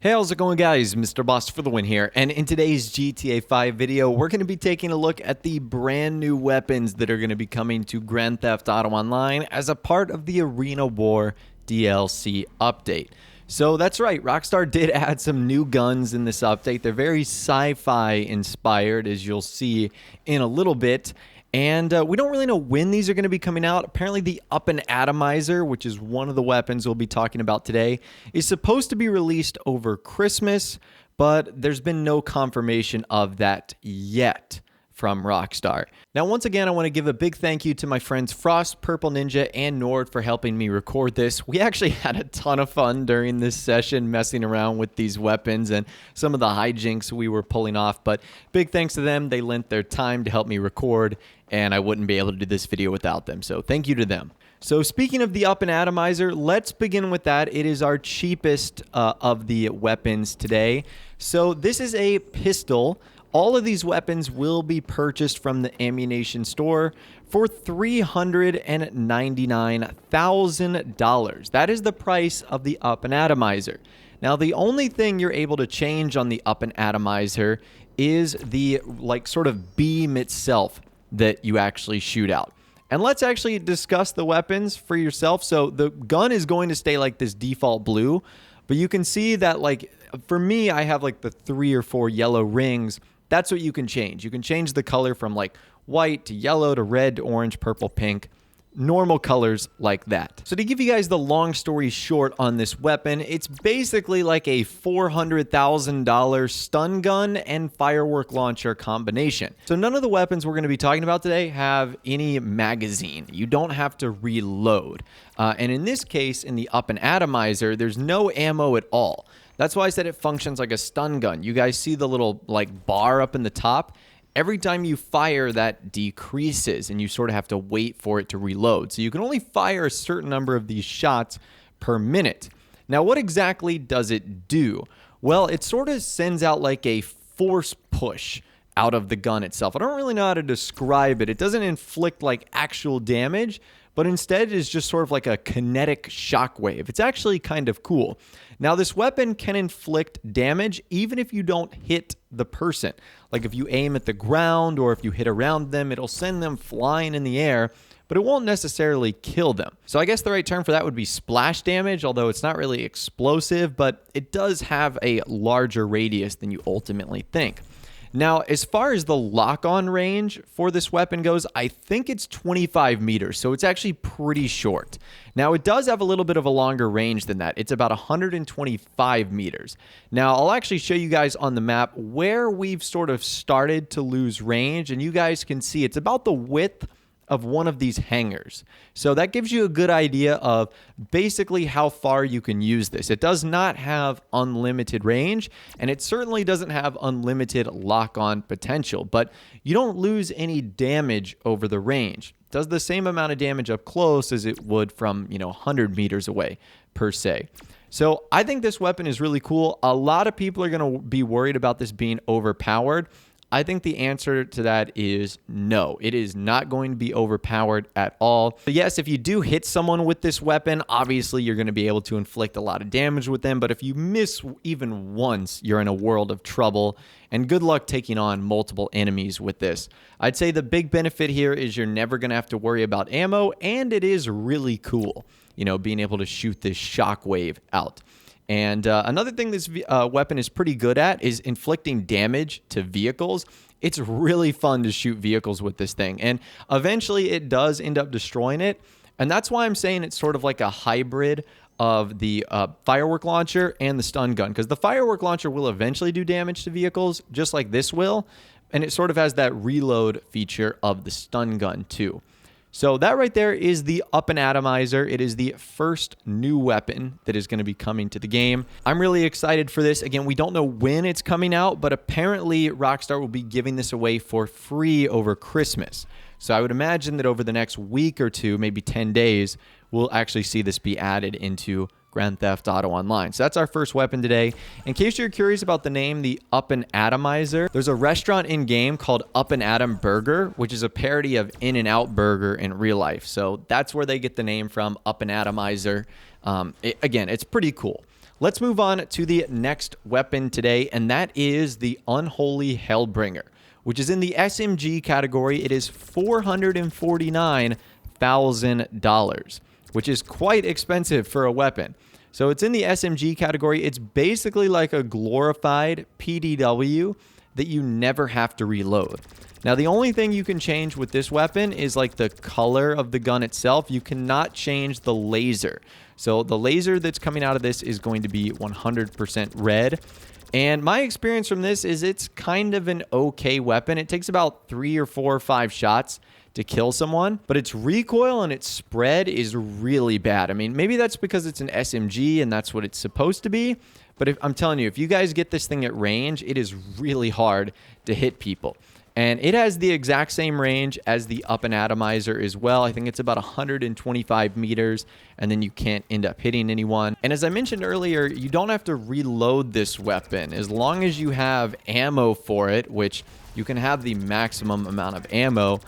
Hey, how's it going, guys? Mr. Boss for the win here, and in today's GTA 5 video, we're going to be taking a look at the brand new weapons that are going to be coming to Grand Theft Auto Online as a part of the Arena War DLC update. So that's right, Rockstar did add some new guns in this update. They're very sci-fi inspired, as you'll see in a little bit. And we don't really know when these are going to be coming out. Apparently the Up-N-Atomizer, which is one of the weapons we'll be talking about today, is supposed to be released over Christmas, but there's been no confirmation of that yet from Rockstar. Now, once again, I want to give a big thank you to my friends Frost, Purple Ninja, and Nord for helping me record this. We actually had a ton of fun during this session messing around with these weapons and some of the hijinks we were pulling off, but big thanks to them. They lent their time to help me record, and I wouldn't be able to do this video without them, so thank you to them. So speaking of the Up-N-Atomizer, let's begin with that. It is our cheapest of the weapons today. So this is a pistol. All of these weapons will be purchased from the ammunition store for $399,000. That is the price of the Up-N-Atomizer. Now, the only thing you're able to change on the Up-N-Atomizer is the sort of beam itself that you actually shoot out. And let's actually discuss the weapons for yourself. So the gun is going to stay like this default blue, but you can see that, for me, I have the 3 or 4 yellow rings. That's what you can change. You can change the color from white to yellow to red to orange, purple, pink, normal colors like that. So to give you guys the long story short on this weapon, it's basically like a $400,000 stun gun and firework launcher combination. So none of the weapons we're going to be talking about today have any magazine. You don't have to reload. And in this case, in the Up-N-Atomizer, there's no ammo at all. That's why I said it functions like a stun gun. You guys see the little bar up in the top? Every time you fire, that decreases, and you sort of have to wait for it to reload. So you can only fire a certain number of these shots per minute. Now, what exactly does it do? Well, it sort of sends out like a force push out of the gun itself. I don't really know how to describe it. It doesn't inflict actual damage, but instead is just sort of like a kinetic shockwave. It's actually kind of cool. Now, this weapon can inflict damage even if you don't hit the person. Like if you aim at the ground or if you hit around them, it'll send them flying in the air, but it won't necessarily kill them. So I guess the right term for that would be splash damage, although it's not really explosive, but it does have a larger radius than you ultimately think. Now, as far as the lock-on range for this weapon goes, I think it's 25 meters, so it's actually pretty short. Now, it does have a little bit of a longer range than that. It's about 125 meters. Now, I'll actually show you guys on the map where we've sort of started to lose range, and you guys can see it's about the width of one of these hangars. So that gives you a good idea of basically how far you can use this. It does not have unlimited range, and it certainly doesn't have unlimited lock-on potential, but you don't lose any damage over the range. It does the same amount of damage up close as it would from, 100 meters away per se. So I think this weapon is really cool. A lot of people are going to be worried about this being overpowered. I think the answer to that is no. It is not going to be overpowered at all. But yes, if you do hit someone with this weapon, obviously you're going to be able to inflict a lot of damage with them. But if you miss even once, you're in a world of trouble. And good luck taking on multiple enemies with this. I'd say the big benefit here is you're never going to have to worry about ammo. And it is really cool, being able to shoot this shockwave out. And another thing this weapon is pretty good at is inflicting damage to vehicles. It's really fun to shoot vehicles with this thing. And eventually it does end up destroying it. And that's why I'm saying it's sort of like a hybrid of the firework launcher and the stun gun. Because the firework launcher will eventually do damage to vehicles, just like this will. And it sort of has that reload feature of the stun gun too. So that right there is the Up-N-Atomizer. It is the first new weapon that is going to be coming to the game. I'm really excited for this. Again, we don't know when it's coming out, but apparently Rockstar will be giving this away for free over Christmas. So I would imagine that over the next week or two, maybe 10 days, we'll actually see this be added into Grand Theft Auto Online. So that's our first weapon today. In case you're curious about the name, the Up-N-Atomizer, there's a restaurant in-game called Up-N-Atom Burger, which is a parody of In-N-Out Burger in real life. So that's where they get the name from, Up-N-Atomizer. Again, it's pretty cool. Let's move on to the next weapon today, and that is the Unholy Hellbringer, which is in the SMG category. It is $449,000, which is quite expensive for a weapon. So it's in the SMG category. It's basically like a glorified PDW that you never have to reload. Now, the only thing you can change with this weapon is like the color of the gun itself. You cannot change the laser. So the laser that's coming out of this is going to be 100% red. And my experience from this is it's kind of an okay weapon. It takes about 3 or 4 or 5 shots to kill someone, but its recoil and its spread is really bad. I mean, maybe that's because it's an SMG and that's what it's supposed to be. But I'm telling you, if you guys get this thing at range, it is really hard to hit people. And it has the exact same range as the Up-N-Atomizer as well. I think it's about 125 meters, and then you can't end up hitting anyone. And as I mentioned earlier, you don't have to reload this weapon. As long as you have ammo for it, which you can have the maximum amount of ammo,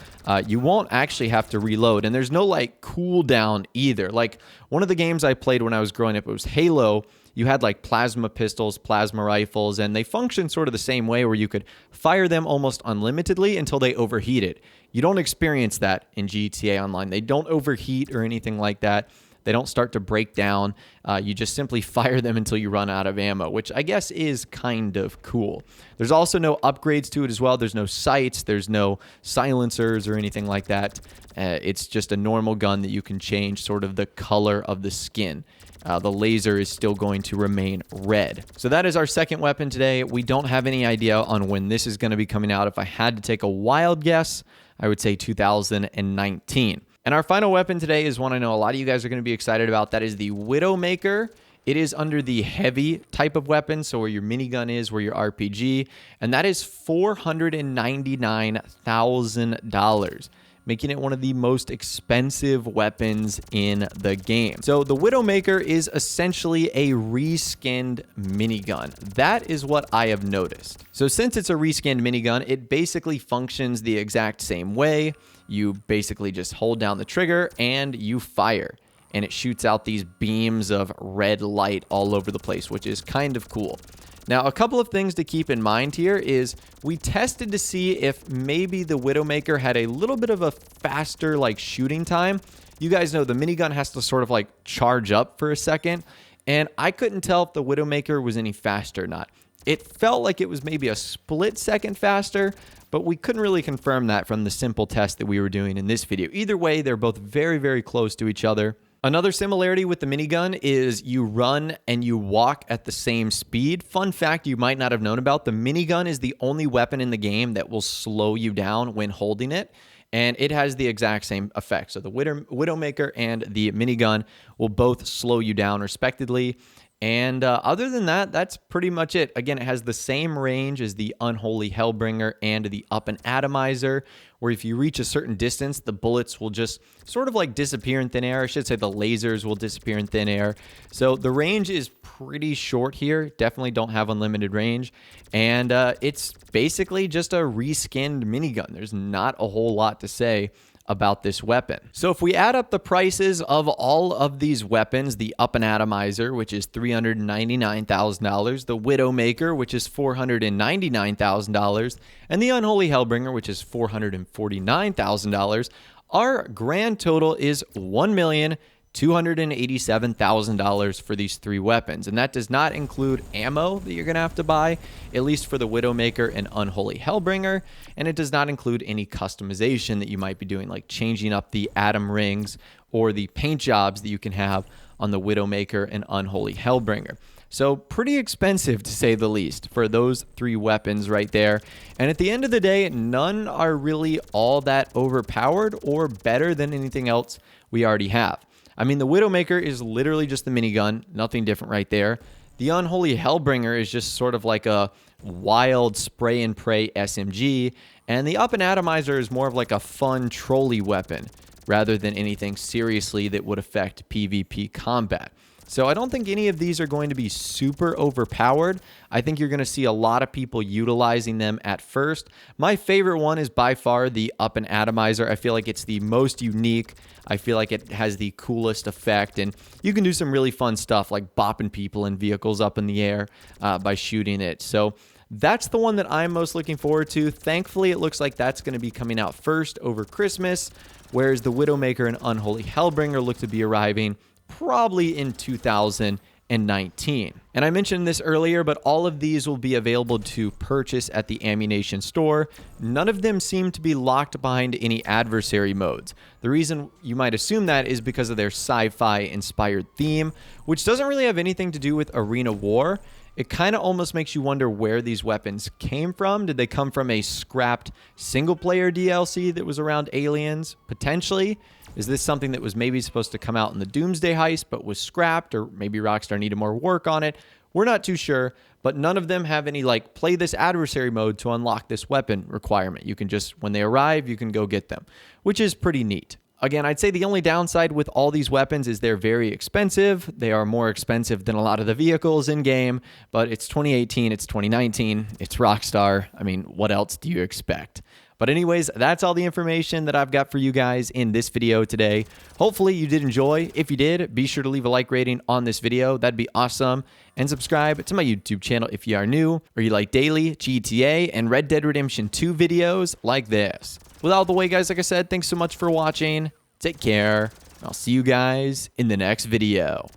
you won't actually have to reload. And there's no like cooldown either. Like one of the games I played when I was growing up, it was Halo. You had like plasma pistols, plasma rifles, and they function sort of the same way where you could fire them almost unlimitedly until they overheated. You don't experience that in GTA Online. They don't overheat or anything like that. They don't start to break down. You just simply fire them until you run out of ammo, which I guess is kind of cool. There's also no upgrades to it as well. There's no sights. There's no silencers or anything like that. It's just a normal gun that you can change sort of the color of the skin. The laser is still going to remain red. So that is our second weapon today. We don't have any idea on when this is going to be coming out. If I had to take a wild guess, I would say 2019. And our final weapon today is one I know a lot of you guys are going to be excited about. That is the Widowmaker. It is under the heavy type of weapon, so where your minigun is, where your RPG, and that is $499,000. Making it one of the most expensive weapons in the game. So the Widowmaker is essentially a reskinned minigun. That is what I have noticed. So since it's a reskinned minigun, it basically functions the exact same way. You basically just hold down the trigger and you fire. And it shoots out these beams of red light all over the place, which is kind of cool. Now, a couple of things to keep in mind here is we tested to see if maybe the Widowmaker had a little bit of a faster like shooting time. You guys know the minigun has to sort of like charge up for a second, and I couldn't tell if the Widowmaker was any faster or not. It felt like it was maybe a split second faster, but we couldn't really confirm that from the simple test that we were doing in this video. Either way, they're both very, very close to each other. Another similarity with the minigun is you run and you walk at the same speed. Fun fact you might not have known about, the minigun is the only weapon in the game that will slow you down when holding it, and it has the exact same effect. So the Widowmaker and the minigun will both slow you down respectively. And other than that, that's pretty much it. Again, it has the same range as the Unholy Hellbringer and the Up-N-Atomizer, where if you reach a certain distance, the bullets will just sort of like disappear in thin air. I should say the lasers will disappear in thin air. So the range is pretty short here. Definitely don't have unlimited range. And it's basically just a reskinned minigun. There's not a whole lot to say about this weapon. So if we add up the prices of all of these weapons, the Up-N-Atomizer, which is $399,000, the Widowmaker, which is $499,000, and the Unholy Hellbringer, which is $449,000, our grand total is $1,287,000 for these three weapons. And that does not include ammo that you're going to have to buy, at least for the Widowmaker and Unholy Hellbringer. And it does not include any customization that you might be doing, like changing up the atom rings or the paint jobs that you can have on the Widowmaker and Unholy Hellbringer. So pretty expensive, to say the least, for those three weapons right there. And at the end of the day, none are really all that overpowered or better than anything else we already have. I mean, the Widowmaker is literally just the minigun, nothing different right there. The Unholy Hellbringer is just sort of like a wild spray and pray SMG, and the Up-N-Atomizer is more of like a fun trolley weapon rather than anything seriously that would affect PvP combat. So I don't think any of these are going to be super overpowered. I think you're going to see a lot of people utilizing them at first. My favorite one is by far the Up-N-Atomizer. I feel like it's the most unique. I feel like it has the coolest effect, and you can do some really fun stuff like bopping people and vehicles up in the air by shooting it. So that's the one that I'm most looking forward to. Thankfully, it looks like that's going to be coming out first over Christmas, whereas the Widowmaker and Unholy Hellbringer look to be arriving probably in 2019. And I mentioned this earlier, but all of these will be available to purchase at the Ammu-Nation store. None of them seem to be locked behind any adversary modes. The reason you might assume that is because of their sci-fi inspired theme, which doesn't really have anything to do with Arena War. It kind of almost makes you wonder where these weapons came from. Did they come from a scrapped single-player DLC that was around aliens? Potentially. Is this something that was maybe supposed to come out in the Doomsday Heist but was scrapped, or maybe Rockstar needed more work on it? We're not too sure, but none of them have any, like, play this adversary mode to unlock this weapon requirement. You can just, when they arrive, you can go get them, which is pretty neat. Again, I'd say the only downside with all these weapons is they're very expensive. They are more expensive than a lot of the vehicles in-game, but it's 2018, it's 2019, it's Rockstar. I mean, what else do you expect? But anyways, that's all the information that I've got for you guys in this video today. Hopefully you did enjoy. If you did, be sure to leave a like rating on this video. That'd be awesome. And subscribe to my YouTube channel if you are new or you like daily GTA and Red Dead Redemption 2 videos like this. With all the way, guys, like I said, thanks so much for watching. Take care. I'll see you guys in the next video.